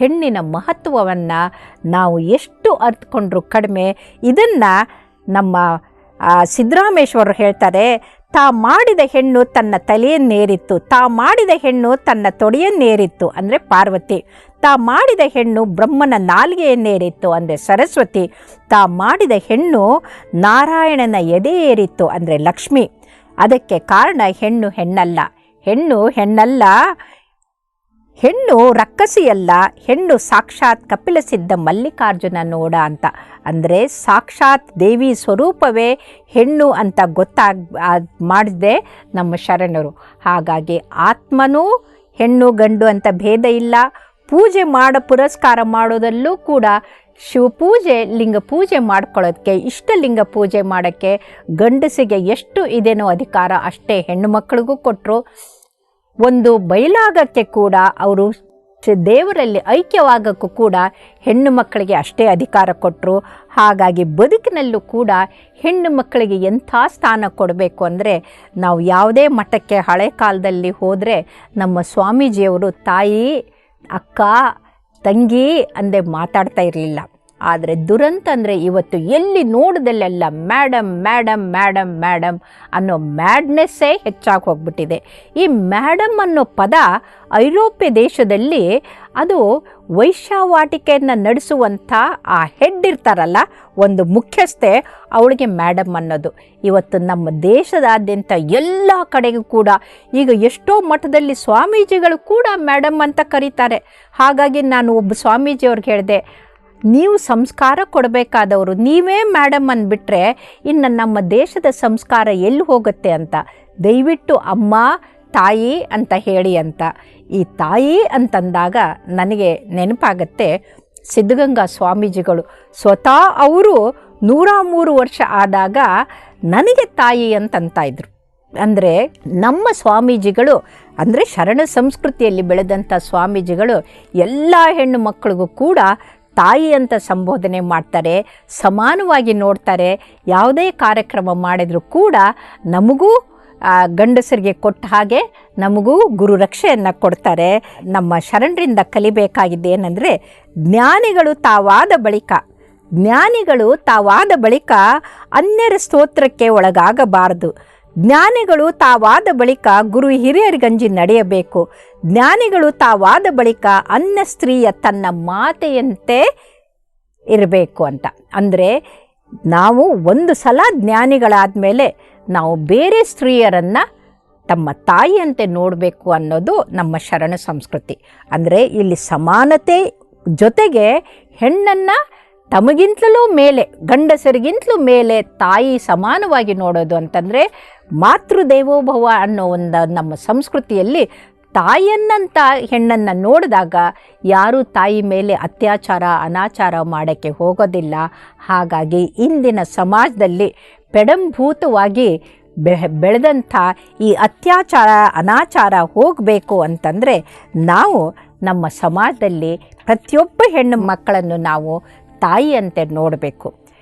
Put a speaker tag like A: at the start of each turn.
A: ಹೆಣ್ಣಿನ ಮಹತ್ವವನ್ನು ನಾವು ಎಷ್ಟು ಅರ್ಥಕೊಂಡ್ರೂ ಕಡಿಮೆ. ಇದನ್ನು ನಮ್ಮ ಸಿದ್ದರಾಮೇಶ್ವರರು ಹೇಳ್ತಾರೆ, ತಾ ಮಾಡಿದ ಹೆಣ್ಣು ತನ್ನ ತಲೆಯನ್ನೇರಿತ್ತು, ತಾ ಮಾಡಿದ ಹೆಣ್ಣು ತನ್ನ ತೊಡೆಯನ್ನೇರಿತ್ತು ಅಂದರೆ ಪಾರ್ವತಿ, ತಾ ಮಾಡಿದ ಹೆಣ್ಣು ಬ್ರಹ್ಮನ ನಾಲಿಗೆಯನ್ನೇರಿತ್ತು ಅಂದರೆ ಸರಸ್ವತಿ, ತಾ ಮಾಡಿದ ಹೆಣ್ಣು ನಾರಾಯಣನ ಎದೆ ಏರಿತ್ತು ಅಂದರೆ ಲಕ್ಷ್ಮಿ. ಅದಕ್ಕೆ ಕಾರಣ ಹೆಣ್ಣು ಹೆಣ್ಣಲ್ಲ, ಹೆಣ್ಣು ಹೆಣ್ಣಲ್ಲ, ಹೆಣ್ಣು ರಕ್ಕಸಿಯಲ್ಲ, ಹೆಣ್ಣು ಸಾಕ್ಷಾತ್ ಕಪಿಲ ಸಿದ್ಧ ಮಲ್ಲಿಕಾರ್ಜುನ ನೋಡ ಅಂತ. ಅಂದರೆ ಸಾಕ್ಷಾತ್ ದೇವಿ ಸ್ವರೂಪವೇ ಹೆಣ್ಣು ಅಂತ ಮಾಡಿದೆ ನಮ್ಮ ಶರಣರು. ಹಾಗಾಗಿ ಆತ್ಮನೂ ಹೆಣ್ಣು ಗಂಡು ಅಂತ ಭೇದ ಇಲ್ಲ. ಪೂಜೆ ಪುರಸ್ಕಾರ ಮಾಡೋದಲ್ಲೂ ಕೂಡ ಶಿವಪೂಜೆ, ಲಿಂಗ ಪೂಜೆ ಮಾಡ್ಕೊಳ್ಳೋದಕ್ಕೆ, ಇಷ್ಟಲಿಂಗ ಪೂಜೆ ಮಾಡೋಕ್ಕೆ ಗಂಡಸಿಗೆ ಎಷ್ಟು ಇದೇನೋ ಅಧಿಕಾರ ಅಷ್ಟೇ ಹೆಣ್ಣು ಮಕ್ಕಳಿಗೂ ಕೊಟ್ಟರು. ಒಂದು ಬಯಲಾಗಕ್ಕೆ ಕೂಡ, ಅವರು ದೇವರಲ್ಲಿ ಐಕ್ಯವಾಗಕ್ಕೂ ಕೂಡ ಹೆಣ್ಣು ಮಕ್ಕಳಿಗೆ ಅಷ್ಟೇ ಅಧಿಕಾರ ಕೊಟ್ಟರು. ಹಾಗಾಗಿ ಬದುಕಿನಲ್ಲೂ ಕೂಡ ಹೆಣ್ಣು ಮಕ್ಕಳಿಗೆ ಎಂಥ ಸ್ಥಾನ ಕೊಡಬೇಕು ಅಂದರೆ, ನಾವು ಯಾವುದೇ ಮಠಕ್ಕೆ ಹಳೆ ಕಾಲದಲ್ಲಿ ಹೋದರೆ ನಮ್ಮ ಸ್ವಾಮೀಜಿಯವರು ತಾಯಿ, ಅಕ್ಕ, ತಂಗಿ ಅಂದೇ ಮಾತಾಡ್ತಾ ಇರಲಿಲ್ಲ. ಆದರೆ ದುರಂತ ಅಂದರೆ ಇವತ್ತು ಎಲ್ಲಿ ನೋಡಿದಲ್ಲೆಲ್ಲ ಮೇಡಮ್ ಮೇಡಮ್ ಮೇಡಮ್ ಮೇಡಮ್ ಅನ್ನೋ ಮ್ಯಾಡ್ನೆಸ್ಸೇ ಹೆಚ್ಚಾಗಿ ಹೋಗ್ಬಿಟ್ಟಿದೆ. ಈ ಮೇಡಮ್ ಅನ್ನೋ ಪದ ಐರೋಪ್ಯ ದೇಶದಲ್ಲಿ ಅದು ವೈಶ್ಯಾವಾಟಿಕೆಯನ್ನು ನಡೆಸುವಂಥ ಆ ಹೆಡ್ ಇರ್ತಾರಲ್ಲ, ಒಂದು ಮುಖ್ಯಸ್ಥೆ, ಅವಳಿಗೆ ಮೇಡಮ್ ಅನ್ನೋದು. ಇವತ್ತು ನಮ್ಮ ದೇಶದಾದ್ಯಂತ ಎಲ್ಲ ಕಡೆಗೂ ಕೂಡ ಈಗ ಎಷ್ಟೋ ಮಠದಲ್ಲಿ ಸ್ವಾಮೀಜಿಗಳು ಕೂಡ ಮೇಡಮ್ ಅಂತ ಕರೀತಾರೆ. ಹಾಗಾಗಿ ನಾನು ಒಬ್ಬ ಸ್ವಾಮೀಜಿಯವ್ರಿಗೆ ಹೇಳಿದೆ, ನೀವು ಸಂಸ್ಕಾರ ಕೊಡಬೇಕಾದವರು ನೀವೇ ಮೇಡಮ್ ಅಂದ್ಬಿಟ್ರೆ ಇನ್ನು ನಮ್ಮ ದೇಶದ ಸಂಸ್ಕಾರ ಎಲ್ಲಿ ಹೋಗುತ್ತೆ ಅಂತ. ದಯವಿಟ್ಟು ಅಮ್ಮ, ತಾಯಿ ಅಂತ ಹೇಳಿ ಅಂತ. ಈ ತಾಯಿ ಅಂತಂದಾಗ ನನಗೆ ನೆನಪಾಗತ್ತೆ ಸಿದ್ಧಗಂಗಾ ಸ್ವಾಮೀಜಿಗಳು. ಸ್ವತಃ ಅವರು 103 ವರ್ಷ ಆದಾಗ ನನಗೆ ತಾಯಿ ಅಂತಂತ ಇದ್ರು. ಅಂದರೆ ನಮ್ಮ ಸ್ವಾಮೀಜಿಗಳು ಅಂದರೆ ಶರಣ ಸಂಸ್ಕೃತಿಯಲ್ಲಿ ಬೆಳೆದಂಥ ಸ್ವಾಮೀಜಿಗಳು ಎಲ್ಲ ಹೆಣ್ಣು ಮಕ್ಕಳಿಗೂ ಕೂಡ ತಾಯಿ ಅಂತ ಸಂಬೋಧನೆ ಮಾಡ್ತಾರೆ, ಸಮಾನವಾಗಿ ನೋಡ್ತಾರೆ. ಯಾವುದೇ ಕಾರ್ಯಕ್ರಮ ಮಾಡಿದರೂ ಕೂಡ ನಮಗೂ ಗಂಡಸರಿಗೆ ಕೊಟ್ಟ ಹಾಗೆ ನಮಗೂ ಗುರು ರಕ್ಷೆಯನ್ನು ಕೊಡ್ತಾರೆ. ನಮ್ಮ ಶರಣರಿಂದ ಕಲಿಬೇಕಾಗಿದ್ದೇನೆಂದರೆ, ಜ್ಞಾನಿಗಳು ತಾವಾದ ಬಳಿಕ ಅನ್ಯರ ಸ್ತೋತ್ರಕ್ಕೆ ಒಳಗಾಗಬಾರದು. ಜ್ಞಾನಿಗಳು ತಾವಾದ ಬಳಿಕ ಗುರು ಹಿರಿಯರಿಗಂಜಿ ನಡೆಯಬೇಕು. ಜ್ಞಾನಿಗಳು ತಾವಾದ ಬಳಿಕ ಅನ್ಯ ಸ್ತ್ರೀಯ ತನ್ನ ಮಾತೆಯಂತೆ ಇರಬೇಕು ಅಂತ. ಅಂದರೆ ನಾವು ಒಂದು ಸಲ ಜ್ಞಾನಿಗಳಾದ ಮೇಲೆ ನಾವು ಬೇರೆ ಸ್ತ್ರೀಯರನ್ನು ತಮ್ಮ ತಾಯಿಯಂತೆ ನೋಡಬೇಕು ಅನ್ನೋದು ನಮ್ಮ ಶರಣ ಸಂಸ್ಕೃತಿ. ಅಂದರೆ ಇಲ್ಲಿ ಸಮಾನತೆ ಜೊತೆಗೆ ಹೆಣ್ಣನ್ನು ತಮಗಿಂತಲೂ ಮೇಲೆ, ಗಂಡಸರಿಗಿಂತಲೂ ಮೇಲೆ ತಾಯಿ ಸಮಾನವಾಗಿ ನೋಡೋದು ಅಂತಂದರೆ ಮಾತೃದೇವೋಭವ ಅನ್ನೋ ಒಂದು ನಮ್ಮ ಸಂಸ್ಕೃತಿಯಲ್ಲಿ ತಾಯಿಯನ್ನಂತ ಹೆಣ್ಣನ್ನು ನೋಡಿದಾಗ ಯಾರೂ ತಾಯಿ ಮೇಲೆ ಅತ್ಯಾಚಾರ ಅನಾಚಾರ ಮಾಡೋಕ್ಕೆ ಹೋಗೋದಿಲ್ಲ. ಹಾಗಾಗಿ ಇಂದಿನ ಸಮಾಜದಲ್ಲಿ ಪೆಡಂಭೂತವಾಗಿ ಬೆಳೆದಂಥ ಈ ಅತ್ಯಾಚಾರ ಅನಾಚಾರ ಹೋಗಬೇಕು ಅಂತಂದರೆ ನಾವು ನಮ್ಮ ಸಮಾಜದಲ್ಲಿ ಪ್ರತಿಯೊಬ್ಬ ಹೆಣ್ಣು ಮಕ್ಕಳನ್ನು ನಾವು ತಾಯಿಯಂತೆ ನೋಡಬೇಕು.